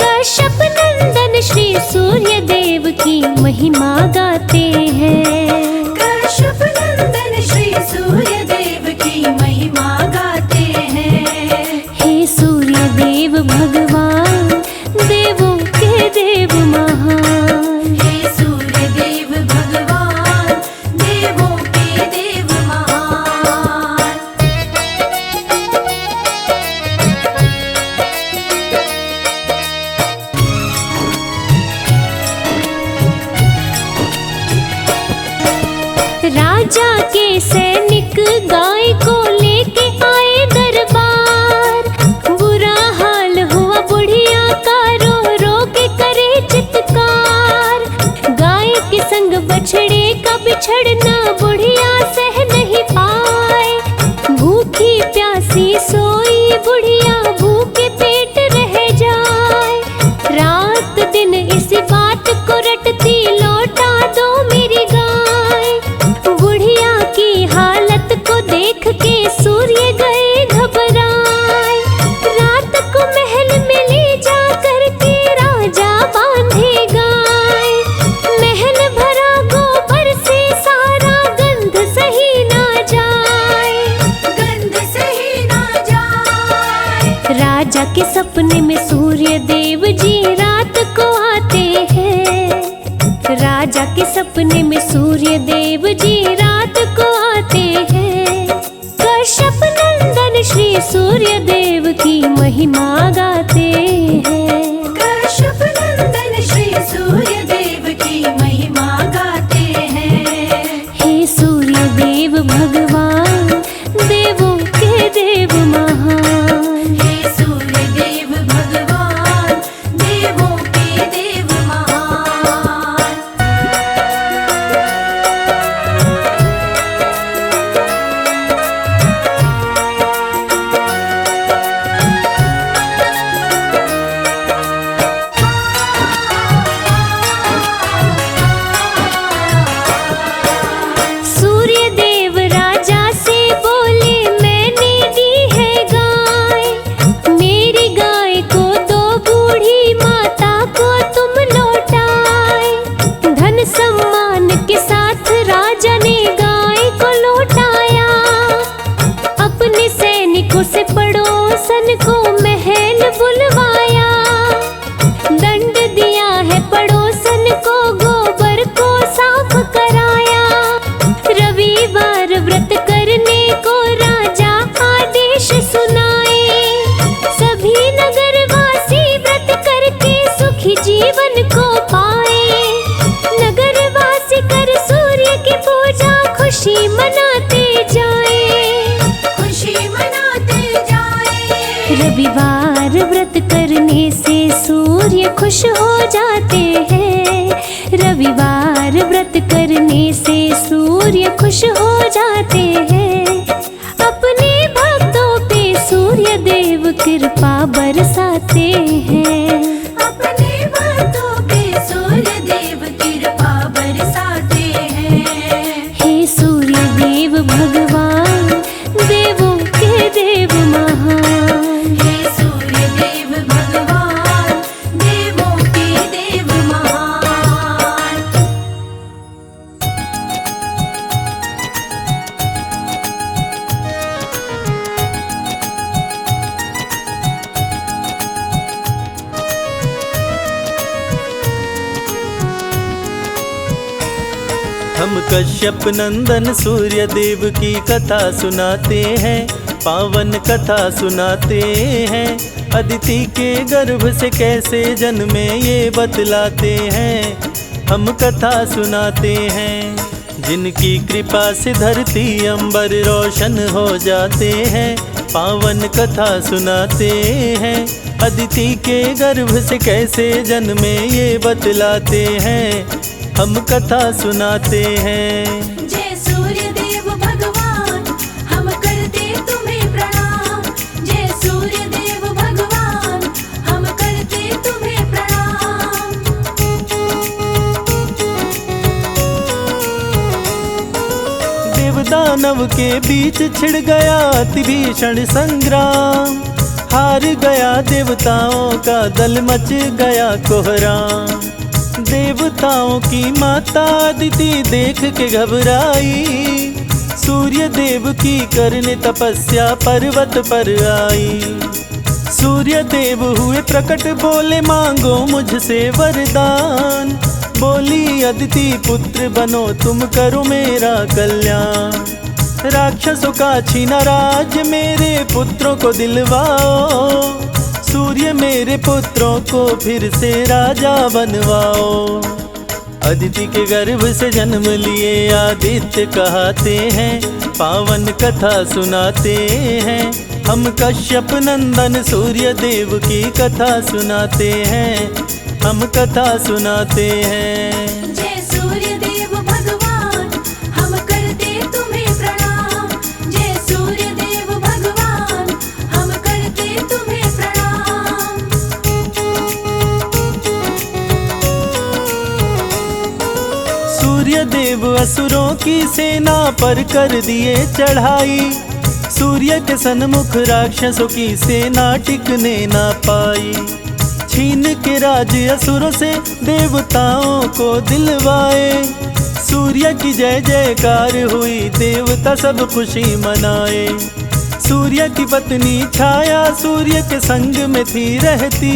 कश्यप नंदन श्री सूर्य देव की महिमा गाते हैं। कश्यप नंदन श्री सूर्य देव की महिमा गाते हैं। हे सूर्य देव भगवान, देवों के देव महान। हे सूर्य देव भगवान, देवों के देव महान। राजा के सैनिक गाय को लेके आए दरबार। बुरा हाल हुआ बुढ़िया का, रो रो के करे चित्कार। गाय के संग बछड़े का बिछड़ना बुढ़िया सह नहीं पाए। भूखी प्यासी सोई बुढ़िया, भूखे पेट रह जाए। रात दिन इसी बात को रटती, लौटा दो मेरी गाय। बुढ़िया की हालत को देख के सूर्य गए घबराए। रात को महल में ले जा करके राजा बांधे गाय। महल भरा गोबर से सारा, गंध सही ना जाए। गंध सही ना जाए। राजा के सपने में सूर्य देव जी रात को आते हैं। राजा के सपने में सूर्य देव जी रात को आते हैं। कश्यप नंदन श्री सूर्य देव की महिमा गाते हैं। कश्यप नंदन श्री सूर्य देव की महिमा गाते हैं। हे सूर्य देव भगवान, देवों के देव महान। हे सूर्य देव भगवान, देवों के देव महान। सूर्य देव राजा से बोले, मैंने दी है गाय। मेरी गाय को दो, बूढ़ी माता को तुम लौटाए। धन सम्मान के साथ राजा ने गाय को लौटाया। अपने सैनिकों से पड़ोसन को महल बुलवाया। दंड दिया है पड़ोसन को, गोबर को साफ कराया। रविवार व्रत करने को राजा आदेश सुनाए। सभी नगरवासी व्रत करके सुखी जीवन को पाए। नगरवासी कर सूर्य की पूजा, खुशी मनाते जाए। खुशी मनाते जाए। रविवार व्रत करने से सूर्य खुश हो जाते हैं। रविवार व्रत करने से सूर्य खुश हो जाते हैं। अपने भक्तों पे सूर्य देव कृपा बरसाते हैं। अपने भक्तों पे सूर्य देव कृपा बरसाते हैं। हे सूर्य देव भगवान, देवों के देव महान। हे सूर्य देव भगवान, देवों के देव महान। हम कश्यप नंदन सूर्य देव की कथा सुनाते हैं। पावन कथा सुनाते हैं। अदिति के गर्भ से कैसे जन्मे ये बतलाते हैं। हम कथा सुनाते हैं। जिनकी कृपा से धरती अंबर रोशन हो जाते हैं। पावन कथा सुनाते हैं। अदिति के गर्भ से कैसे जन्मे ये बतलाते हैं। हम कथा सुनाते हैं। जय सूर्य देव भगवान, हम करते तुम्हें प्रणाम। जय सूर्य देव भगवान, हम करते तुम्हें प्रणाम। दानव के बीच छिड़ गया अति भीषण संग्राम। हार गया देवताओं का दल, मच गया कोहराम। देवताओं की माता अदिति देख के घबराई, सूर्य देव की करने तपस्या पर्वत पर आई। सूर्य देव हुए प्रकट, बोले मांगो मुझसे वरदान। बोली अदिति पुत्र बनो तुम, करो मेरा कल्याण। राक्षसों का छीना राज, मेरे पुत्रों को दिलवाओ। सूर्य मेरे पुत्रों को फिर से राजा बनवाओ। अदिति के गर्भ से जन्म लिए आदित्य कहते हैं, पावन कथा सुनाते हैं। हम कश्यप नंदन सूर्य देव की कथा सुनाते हैं, हम कथा सुनाते हैं। जय सूर्य देव भगवान, हम करते तुम्हें प्रणाम। जय सूर्य देव भगवान, हम करते तुम्हें प्रणाम। सूर्य देव असुरों की सेना पर कर दिए चढ़ाई। सूर्य के सन्मुख राक्षसों की सेना टिकने ना पाई। छीन के राज असुरों से देवताओं को दिलवाए। सूर्य की जय जयकार हुई, देवता सब खुशी मनाए। सूर्य की पत्नी छाया सूर्य के संग में थी रहती।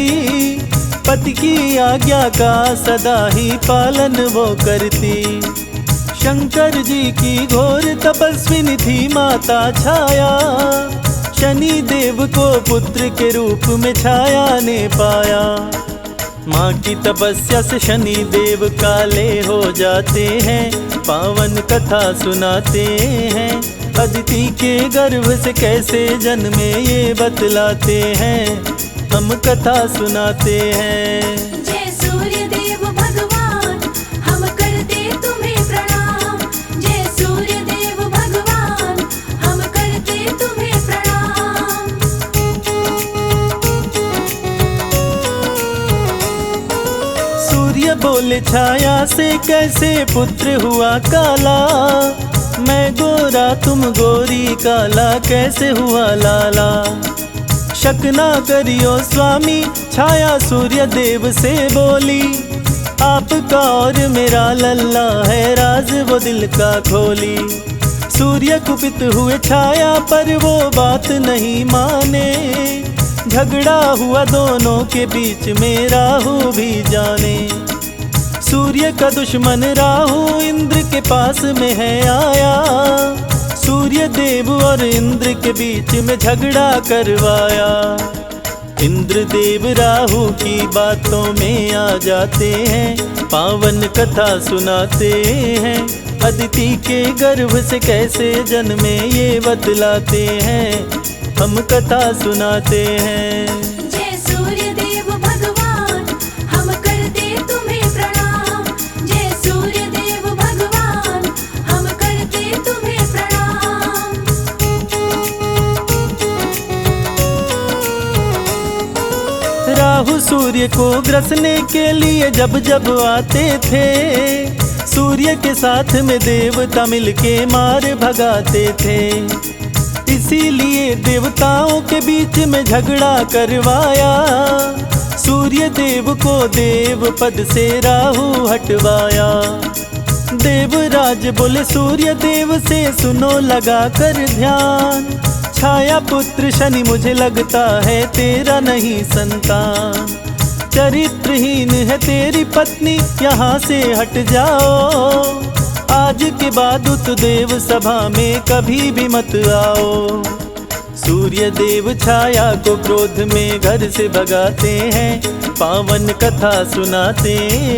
पति की आज्ञा का सदा ही पालन वो करती। शंकर जी की घोर तपस्विनी थी माता छाया। शनि देव को पुत्र के रूप में छाया ने पाया। माँ की तपस्या से शनि देव काले हो जाते हैं, पावन कथा सुनाते हैं। अदिति के गर्भ से कैसे जन्मे ये बतलाते हैं, हम कथा सुनाते हैं। जय सूर्य देव भगवान, हम करते तुम्हें प्रणाम। जय सूर्य देव भगवान, हम करते तुम्हें प्रणाम। सूर्य बोले छाया से कैसे पुत्र हुआ काला। मैं गोरा तुम गोरी, काला कैसे हुआ लाला। शक ना करियो स्वामी, छाया सूर्य देव से बोली। आपका और मेरा लल्ला है, राज वो दिल का खोली। सूर्य कुपित हुए छाया पर वो बात नहीं माने। झगड़ा हुआ दोनों के बीच में, राहु भी जाने। सूर्य का दुश्मन राहु इंद्र के पास में है आया। सूर्य देव और इंद्र के बीच में झगड़ा करवाया। इंद्र देव राहु की बातों में आ जाते हैं, पावन कथा सुनाते हैं। अदिति के गर्भ से कैसे जन्मे ये बतलाते हैं, हम कथा सुनाते हैं। जय सूर्य देव भगवान, हम करते तुम्हें प्रणाम। जय सूर्य देव भगवान, हम करते तुम्हें प्रणाम। राहु सूर्य को ग्रसने के लिए जब जब आते थे, सूर्य के साथ में देवता मिलके मार भगाते थे। इसीलिए देवताओं के बीच में झगड़ा करवाया। सूर्य देव को देव पद से राहु हटवाया। देवराज बोले सूर्य देव से, सुनो लगा कर ध्यान। छाया पुत्र शनि मुझे लगता है तेरा नहीं संतान। चरित्रहीन है तेरी पत्नी, यहाँ से हट जाओ। आज के बाद उत देव सभा में कभी भी मत आओ। सूर्य देव छाया को क्रोध में घर से भगाते हैं, पावन कथा सुनाते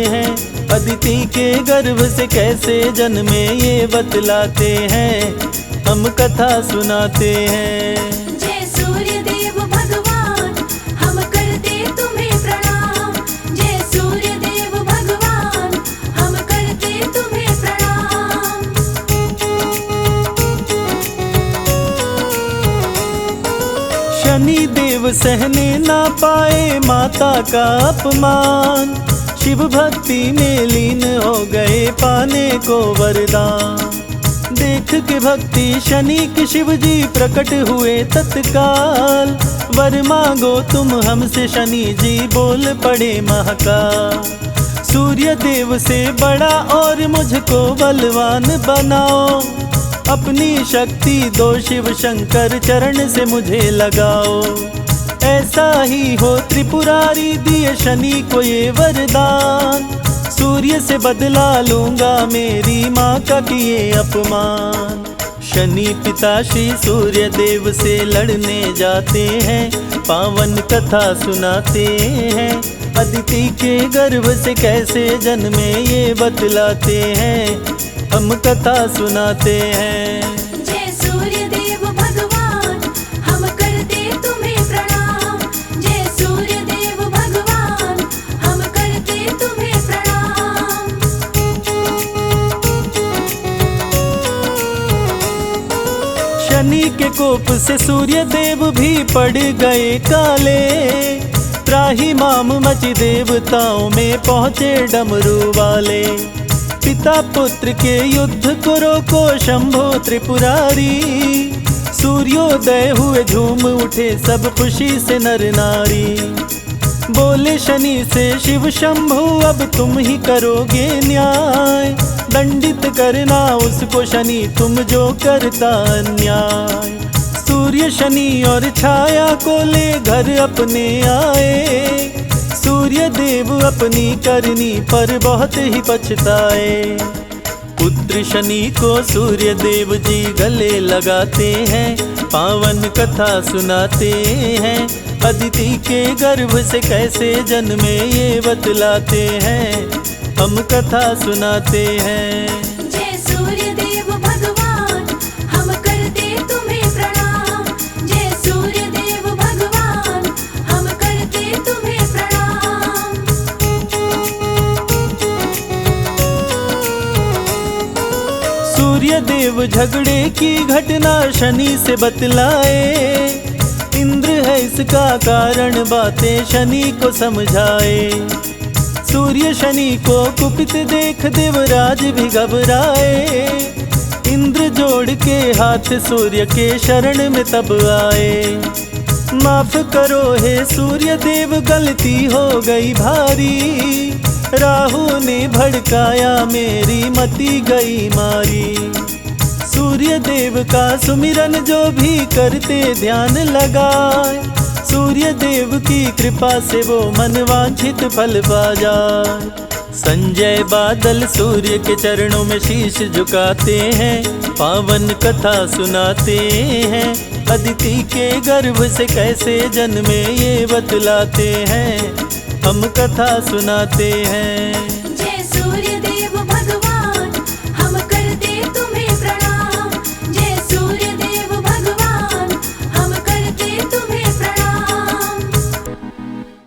हैं। अदिति के गर्भ से कैसे जन्मे ये बतलाते हैं, हम कथा सुनाते हैं। जय सूर्य देव भगवान, हम करते तुम्हें प्रणाम। जय सूर्य देव भगवान, हम करते तुम्हें प्रणाम। शनि देव सहने ना पाए माता का अपमान। शिव भक्ति में लीन हो गए, पाने को वरदान। देख के भक्ति शनि की शिव जी प्रकट हुए तत्काल। वर मांगो तुम हमसे शनि जी बोल पड़े महाकाल। सूर्य देव से बड़ा और मुझको बलवान बनाओ, अपनी शक्ति दो शिव शंकर चरण से मुझे लगाओ। ऐसा ही हो त्रिपुरारी दिए शनि को ये वरदान, सूर्य से बदला लूंगा मेरी माँ का किए अपमान। शनि पिता श्री सूर्य देव से लड़ने जाते हैं, पावन कथा सुनाते हैं। अदिति के गर्भ से कैसे जन्मे ये बतलाते हैं, हम कथा सुनाते हैं। जय सूर्य देव भगवान हम करते तुम्हें प्रणाम। जय सूर्य देव भगवान हम करते तुम्हें प्रणाम। शनि के कोप से सूर्य देव भी पड़ गए काले, त्राही माम मची देवताओं में पहुँचे डमरू वाले। पिता पुत्र के युद्ध को रोको शंभो त्रिपुरारी, सूर्योदय हुए झूम उठे सब खुशी से नर नारी। बोले शनि से शिव शंभु अब तुम ही करोगे न्याय, दंडित करना उसको शनि तुम जो करता अन्याय। सूर्य शनि और छाया को ले घर अपने आए, सूर्य देव अपनी करनी पर बहुत ही पछताए। पुत्र शनि को सूर्य देव जी गले लगाते हैं, पावन कथा सुनाते हैं। अदिति के गर्भ से कैसे जन्मे ये बतलाते हैं, हम कथा सुनाते हैं। जय सूर्य देव भगवान हम करते तुम्हें प्रणाम। जय सूर्य देव भगवान हम करते तुम्हें प्रणाम। सूर्य देव झगड़े की घटना शनि से बतलाए, इंद्र है इसका कारण बातें शनि को समझाए। सूर्य शनि को कुपित देख देवराज भी घबराए, इंद्र जोड़ के हाथ सूर्य के शरण में तब आए। माफ करो हे सूर्य देव गलती हो गई भारी, राहु ने भड़काया मेरी मति गई मारी। सूर्य देव का सुमिरन जो भी करते ध्यान लगाए, सूर्य देव की कृपा से वो मनवांछित फल पा जाए। संजय बादल सूर्य के चरणों में शीश झुकाते हैं, पावन कथा सुनाते हैं। अदिति के गर्भ से कैसे जन्मे ये बतलाते हैं, हम कथा सुनाते हैं। जय सूर्य देव